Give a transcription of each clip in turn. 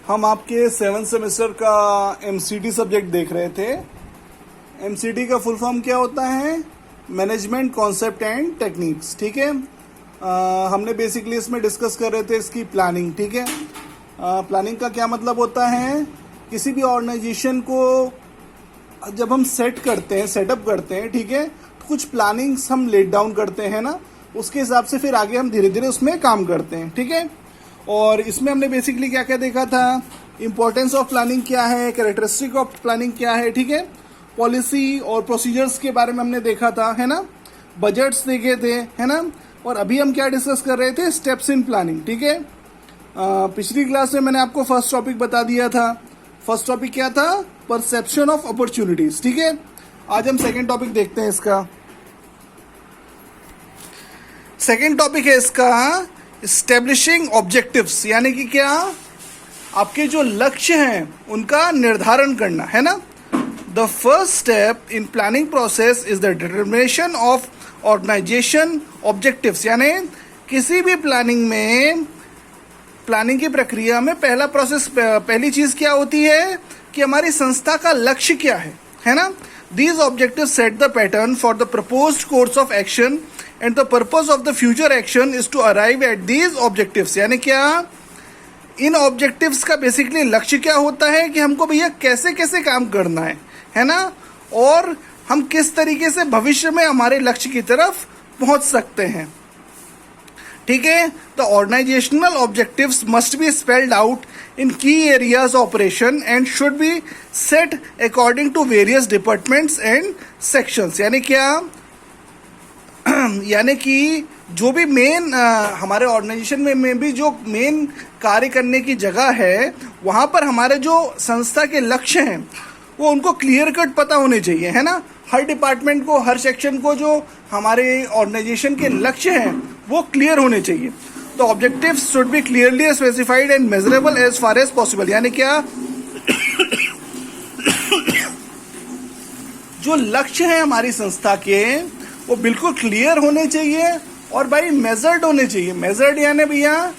हम आपके 7th semester का एमसीटी सब्जेक्ट देख रहे थे। एमसीटी का फुल फॉर्म क्या होता है? Management concept and techniques. ठीक है, हमने बेसिकली इसमें डिस्कस कर रहे थे इसकी प्लानिंग। ठीक है, प्लानिंग का क्या मतलब होता है? किसी भी ऑर्गेनाइजेशन को जब हम सेटअप करते हैं, ठीक है, तो कुछ प्लानिंग्स हम लेट डाउन करते हैं ना, उसके हिसाब से फिर आगे हम धीरे धीरे उसमें काम करते हैं। ठीक है, और इसमें हमने बेसिकली क्या क्या देखा था? इंपॉर्टेंस ऑफ प्लानिंग क्या है, कैरेक्टरिस्टिक ऑफ प्लानिंग क्या है, ठीक है, पॉलिसी और प्रोसीजर्स के बारे में हमने देखा था, है ना, बजट्स देखे थे, है ना, और अभी हम क्या डिस्कस कर रहे थे? Steps in planning. ठीक है, पिछली क्लास में मैंने आपको फर्स्ट टॉपिक बता दिया था। फर्स्ट टॉपिक क्या था? Perception of opportunities. ठीक है, आज हम सेकेंड टॉपिक देखते हैं। इसका सेकेंड टॉपिक है इसका एस्टेब्लिशिंग ऑब्जेक्टिव्स, यानी कि क्या? आपके जो लक्ष्य हैं उनका निर्धारण करना, है ना। The first step in planning process is the determination of organization objectives, यानी किसी भी प्लानिंग की प्रक्रिया में पहली चीज क्या होती है कि हमारी संस्था का लक्ष्य क्या है ना। These objectives set the pattern for the proposed course of action and the purpose of the future action is to arrive at these objectives, यानी क्या? इन ऑब्जेक्टिव्स का बेसिकली लक्ष्य क्या होता है कि हमको भैया कैसे कैसे काम करना है ना, और हम किस तरीके से भविष्य में हमारे लक्ष्य की तरफ पहुंच सकते हैं। ठीक है, the organisational objectives must be spelled out in key areas operation and should be set according to various departments and sections, यानी क्या? यानी कि जो भी मेन हमारे ऑर्गेनाइजेशन में भी जो मेन कार्य करने की जगह है, वहाँ पर हमारे जो संस्था के लक्ष्य हैं वो उनको क्लियर कट पता होने चाहिए, है ना। हर डिपार्टमेंट को, हर सेक्शन को जो हमारे ऑर्गेनाइजेशन के लक्ष्य हैं वो क्लियर होने चाहिए। तो objectives should be clearly specified and measurable as far as possible, यानी क्या? जो लक्ष्य हैं हमारी संस्था के वो बिल्कुल क्लियर होने चाहिए और भाई मेजर्ड होने चाहिए। मेजर्ड यानी भैया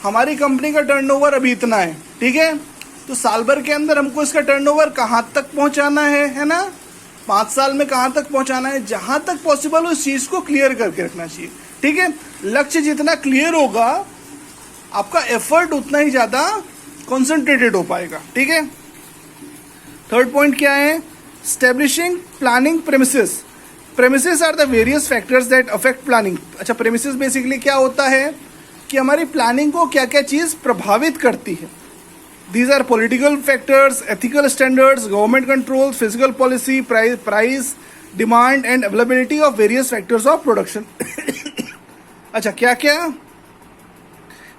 हमारी कंपनी का टर्नओवर अभी इतना है, ठीक है, तो साल भर के अंदर हमको इसका टर्नओवर कहाँ तक पहुंचाना है ना, 5 साल में कहाँ तक पहुंचाना है, जहां तक पॉसिबल उस चीज को क्लियर करके रखना चाहिए। ठीक है, लक्ष्य जितना क्लियर होगा आपका एफर्ट उतना ही ज्यादा कॉन्सेंट्रेटेड हो पाएगा। ठीक है, थर्ड पॉइंट क्या है? Establishing planning premises. Premises are the various factors that affect planning. अच्छा, प्रेमिसेस बेसिकली क्या होता है कि हमारी प्लानिंग को क्या क्या चीज प्रभावित करती है। These are political factors, ethical standards, government controls, physical policy, price, demand and availability of various factors of production. अच्छा, क्या क्या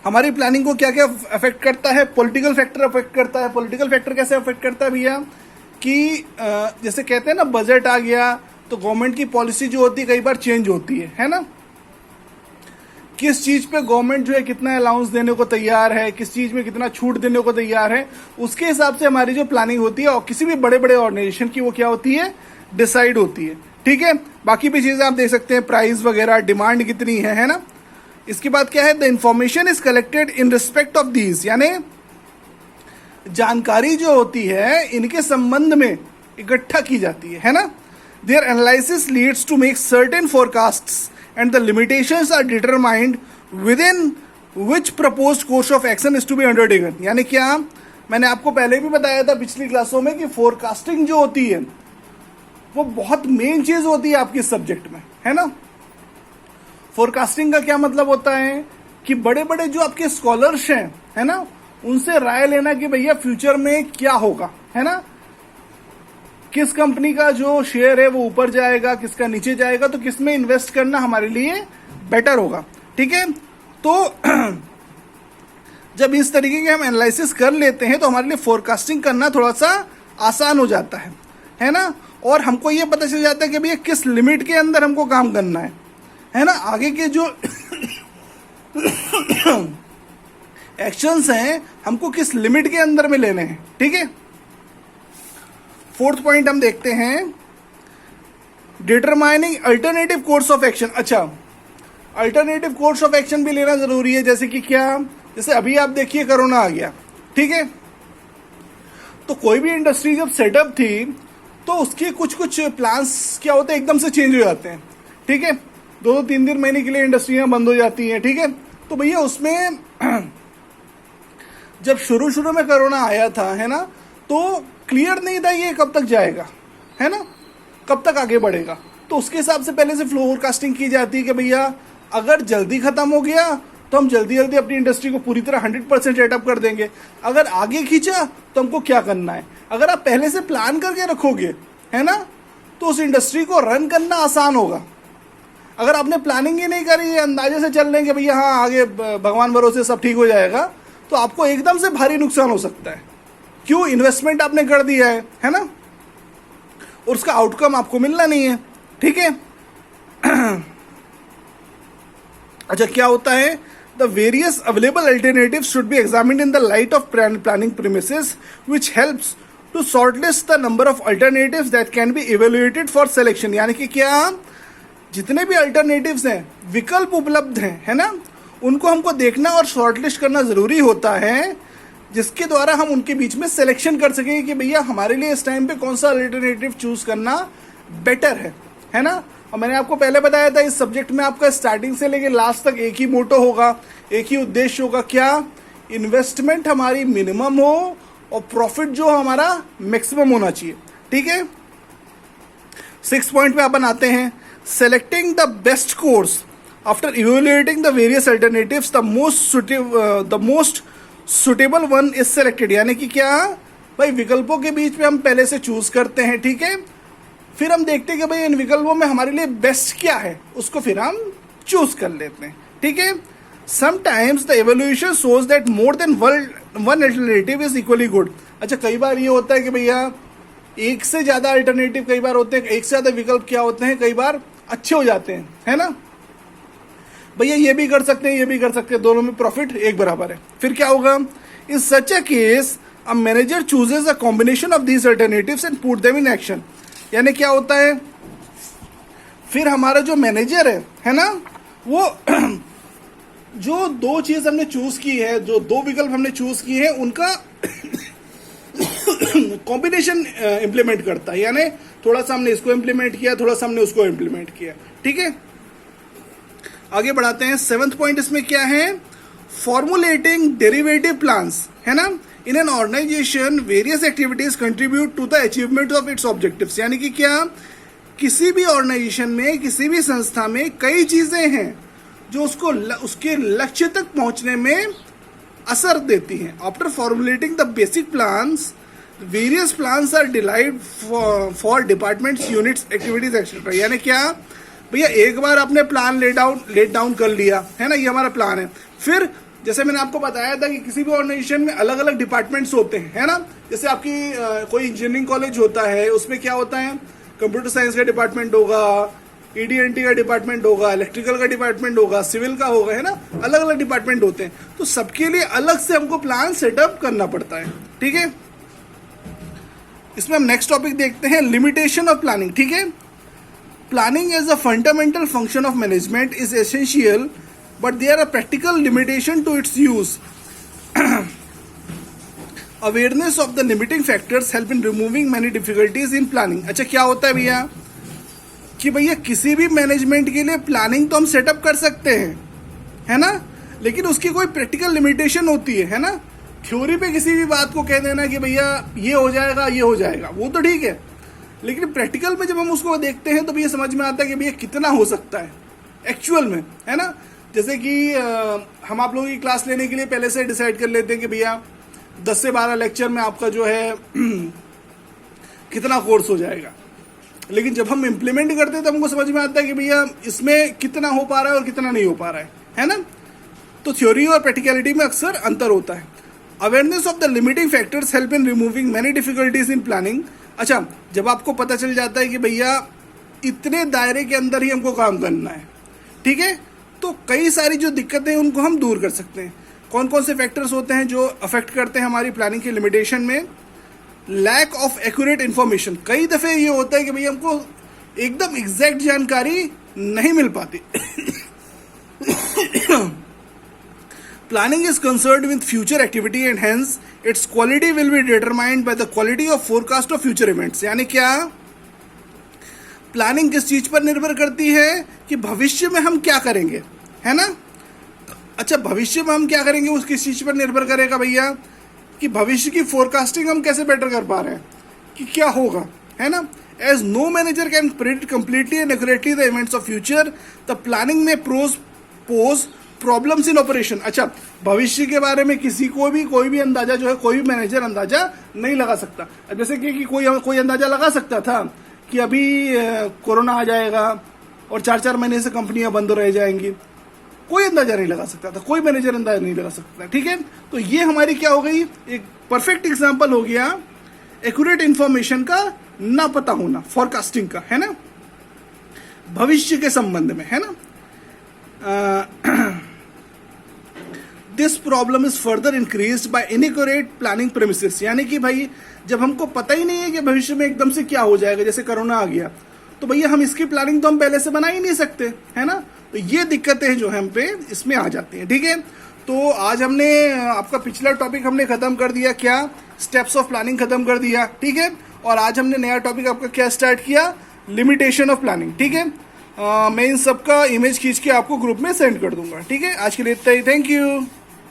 हमारी प्लानिंग को क्या क्या अफेक्ट करता है? पॉलिटिकल फैक्टर अफेक्ट करता है। पॉलिटिकल फैक्टर कैसे अफेक्ट करता है भैया? कि जैसे कहते हैं ना, बजट आ गया तो गवर्नमेंट की पॉलिसी जो होती है कई बार चेंज होती है ना। किस चीज पे गवर्नमेंट जो है कितना अलाउंस देने को तैयार है, किस चीज में कितना छूट देने को तैयार है, उसके हिसाब से हमारी जो प्लानिंग होती है और किसी भी बड़े बड़े ऑर्गेनाइजेशन की वो क्या होती है? डिसाइड होती है। ठीक है, बाकी भी चीजें आप देख सकते हैं, प्राइस वगैरह, डिमांड कितनी है ना। इसके बाद क्या है? The information is collected in respect of these, यानी जानकारी जो होती है इनके संबंध में इकट्ठा की जाती है ना। Their analysis leads to make certain forecasts and the limitations are determined within which proposed course of action is to be undertaken, यानी क्या? मैंने आपको पहले भी बताया था पिछली क्लासों में कि फोरकास्टिंग जो होती है वो बहुत मेन चीज होती है आपके सब्जेक्ट में, है ना। फोरकास्टिंग का क्या मतलब होता है कि बड़े बड़े जो आपके स्कॉलर्स हैं, है ना, उनसे राय लेना कि भैया फ्यूचर में क्या होगा, है ना, किस कंपनी का जो शेयर है वो ऊपर जाएगा, किसका नीचे जाएगा, तो किस में इन्वेस्ट करना हमारे लिए बेटर होगा। ठीक है, तो जब इस तरीके के हम एनालिसिस कर लेते हैं तो हमारे लिए फोरकास्टिंग करना थोड़ा सा आसान हो जाता है ना, और हमको ये पता चल जाता है कि भैया किस लिमिट के अंदर हमको काम करना है ना, आगे के जो एक्शंस हैं हमको किस लिमिट के अंदर में लेने हैं। ठीक है, फोर्थ पॉइंट हम देखते हैं, determining alternative course of action. अच्छा, अल्टरनेटिव कोर्स ऑफ एक्शन भी लेना जरूरी है। जैसे कि क्या? जैसे अभी आप देखिए कोरोना आ गया, ठीक है, तो कोई भी इंडस्ट्री जब सेटअप थी तो उसके कुछ कुछ प्लान्स क्या होते हैं एकदम से चेंज हो जाते हैं, ठीक है। 2-3 महीने के लिए इंडस्ट्रियां बंद हो जाती हैं, ठीक है। तो भैया उसमें जब शुरू शुरू में कोरोना आया था, है ना, तो क्लियर नहीं था ये कब तक जाएगा, है ना, कब तक आगे बढ़ेगा। तो उसके हिसाब से पहले से फोरकास्टिंग की जाती है कि भैया अगर जल्दी खत्म हो गया तो हम जल्दी जल्दी अपनी इंडस्ट्री को पूरी तरह 100% सेटअप कर देंगे, अगर आगे खींचा तो हमको क्या करना है। अगर आप पहले से प्लान करके रखोगे, है ना, तो उस इंडस्ट्री को रन करना आसान होगा। अगर आपने प्लानिंग ही नहीं करी, अंदाजे से चल लेंगे भैया हाँ आगे भगवान भरोसे सब ठीक हो जाएगा, तो आपको एकदम से भारी नुकसान हो सकता है। क्यों? इन्वेस्टमेंट आपने कर दिया है ना, और उसका आउटकम आपको मिलना नहीं है, ठीक है। अच्छा, क्या होता है, the various available alternatives should be examined in the light of planning premises which helps to shortlist the number of alternatives that can be evaluated for selection. यानी कि क्या, जितने भी अल्टरनेटिव्स हैं, विकल्प उपलब्ध हैं, है ना, उनको हमको देखना और शॉर्टलिस्ट करना जरूरी होता है, जिसके द्वारा हम उनके बीच में सिलेक्शन कर सकेंगे कि भैया हमारे लिए इस टाइम पे कौन सा अल्टरनेटिव चूज करना बेटर है ना। और मैंने आपको पहले बताया था इस सब्जेक्ट में आपका स्टार्टिंग से लेकर लास्ट तक एक ही मोटो होगा, एक ही उद्देश्य होगा, क्या, इन्वेस्टमेंट हमारी मिनिमम हो और प्रॉफिट जो हमारा मैक्सिमम होना चाहिए, ठीक है। 6 पॉइंट पे अपन आते हैं, selecting the best course after evaluating the various alternatives the most suitable one is selected. यानी कि क्या भाई, विकल्पों के बीच में हम पहले से चूज करते हैं, ठीक है, फिर हम देखते हैं कि भाई इन विकल्पों में हमारे लिए बेस्ट क्या है, उसको फिर हम चूज कर लेते हैं, ठीक है। Sometimes the evolution shows that more than one alternative is equally good. अच्छा, कई बार ये होता है कि भैया एक से ज्यादा अल्टरनेटिव कई बार होते हैं, एक से ज्यादा विकल्प क्या होते हैं, कई बार अच्छे हो जाते हैं, है ना। भैया ये भी कर सकते हैं, ये भी कर सकते हैं, दोनों में प्रॉफिट एक बराबर है। फिर क्या होगा, in such a case a manager chooses a combination of these alternatives and put them in action. यानी क्या होता है, फिर हमारा जो मैनेजर है ना, वो जो दो चीज हमने चूज की है, जो दो विकल्प हमने चूज किए हैं, उनका कॉम्बिनेशन इंप्लीमेंट करता है। यानी थोड़ा सा हमने इसको इंप्लीमेंट किया, थोड़ा सा हमने उसको इंप्लीमेंट किया, ठीक है। आगे बढ़ाते हैं। 7th पॉइंट इसमें क्या है, फॉर्मुलेटिंग डेरिवेटिव प्लान्स, है ना। In an organisation various activities contribute to the achievement of its objectives. यानी कि क्या, किसी भी ऑर्गेनाइजेशन में, किसी भी संस्था में कई चीजें हैं जो उसके लक्ष्य तक पहुंचने में असर देती हैं। After formulating the basic plans, various plans are derived for departments, units, activities etcetera. यानी क्या भैया, एक बार आपने प्लान लेट डाउन कर लिया, है ना, ये हमारा प्लान है। फिर जैसे मैंने आपको बताया था कि किसी भी ऑर्गेनाइजेशन में अलग अलग डिपार्टमेंट्स होते हैं, है ना। जैसे आपकी कोई इंजीनियरिंग कॉलेज होता है, उसमें क्या होता है, कंप्यूटर साइंस का डिपार्टमेंट होगा, ED&T का डिपार्टमेंट होगा, इलेक्ट्रिकल का डिपार्टमेंट होगा, सिविल का होगा, है ना, अलग अलग डिपार्टमेंट होते हैं। तो सबके लिए अलग से हमको प्लान सेटअप करना पड़ता है, ठीक है। इसमें हम नेक्स्ट टॉपिक देखते हैं, लिमिटेशन ऑफ प्लानिंग, ठीक है। Planning as a fundamental function of management is essential, but there are practical limitation to its use. Awareness of the limiting factors help in removing many difficulties in planning. अच्छा, क्या होता है भैया कि भैया किसी भी मैनेजमेंट के लिए प्लानिंग तो हम सेटअप कर सकते हैं, है ना, लेकिन उसकी कोई प्रैक्टिकल लिमिटेशन होती है ना। थ्योरी पे किसी भी बात को कह देना कि भैया ये हो जाएगा, ये हो जाएगा, वो तो ठीक है, लेकिन प्रैक्टिकल में जब हम उसको देखते हैं तो भैया समझ में आता है कि भैया कितना हो सकता है एक्चुअल में, है ना। जैसे कि हम आप लोगों की क्लास लेने के लिए पहले से डिसाइड कर लेते हैं कि भैया 10 से 12 लेक्चर में आपका जो है कितना कोर्स हो जाएगा, लेकिन जब हम इम्प्लीमेंट करते हैं तो हमको समझ में आता है कि भैया इसमें कितना हो पा रहा है और कितना नहीं हो पा रहा है ना। तो थ्योरी और प्रैक्टिकलिटी में अक्सर अंतर होता है। Awareness of the limiting factors help in removing many difficulties in planning. अच्छा, जब आपको पता चल जाता है कि भैया इतने दायरे के अंदर ही हमको काम करना है, ठीक है, तो कई सारी जो दिक्कतें हैं उनको हम दूर कर सकते हैं। कौन कौन से फैक्टर्स होते हैं जो अफेक्ट करते हैं हमारी प्लानिंग की लिमिटेशन में? Lack of accurate information. कई दफ़े ये होता है कि भैया हमको एकदम एग्जैक्ट जानकारी नहीं मिल पाती। Planning is concerned with future activity and hence its quality will be determined by the quality of forecast of future events. यानी क्या, प्लानिंग किस चीज पर निर्भर करती है कि भविष्य में हम क्या करेंगे, है ना। अच्छा, भविष्य में हम क्या करेंगे उस किस चीज पर निर्भर करेगा भैया, कि भविष्य की फोरकास्टिंग हम कैसे बेटर कर पा रहे हैं कि क्या होगा, है ना। As no manager can predict completely and accurately the events of future, the planning में पोज प्रॉब्लम्स इन ऑपरेशन। अच्छा, भविष्य के बारे में किसी को भी कोई भी अंदाजा जो है, कोई भी मैनेजर अंदाजा नहीं लगा सकता। जैसे कि कोई अंदाजा लगा सकता था कि अभी कोरोना आ जाएगा और 4-4 महीने से कंपनियां बंद रह जाएंगी, कोई अंदाजा नहीं लगा सकता था, कोई मैनेजर अंदाजा नहीं लगा सकता था, ठीक है। तो ये हमारी क्या हो गई, एक परफेक्ट एग्जांपल हो गया एक्यूरेट इंफॉर्मेशन का ना पता होना, फोरकास्टिंग का, है ना, भविष्य के संबंध में, है ना। This problem is further increased by inaccurate planning premises. यानी कि भाई जब हमको पता ही नहीं है कि भविष्य में एकदम से क्या हो जाएगा, जैसे कोरोना आ गया, तो भैया हम इसकी प्लानिंग तो हम पहले से बना ही नहीं सकते, है ना। तो ये दिक्कतें जो है हम पे इसमें आ जाती हैं, ठीक है। तो आज हमने आपका पिछला टॉपिक हमने खत्म कर दिया, क्या, स्टेप्स ऑफ प्लानिंग खत्म कर दिया, ठीक है। और आज हमने नया टॉपिक आपका क्या स्टार्ट किया, लिमिटेशन ऑफ प्लानिंग, ठीक है। मैं इन सब का इमेज खींच के आपको ग्रुप में सेंड कर दूंगा, ठीक है। आज के लिए इतना ही, थैंक यू।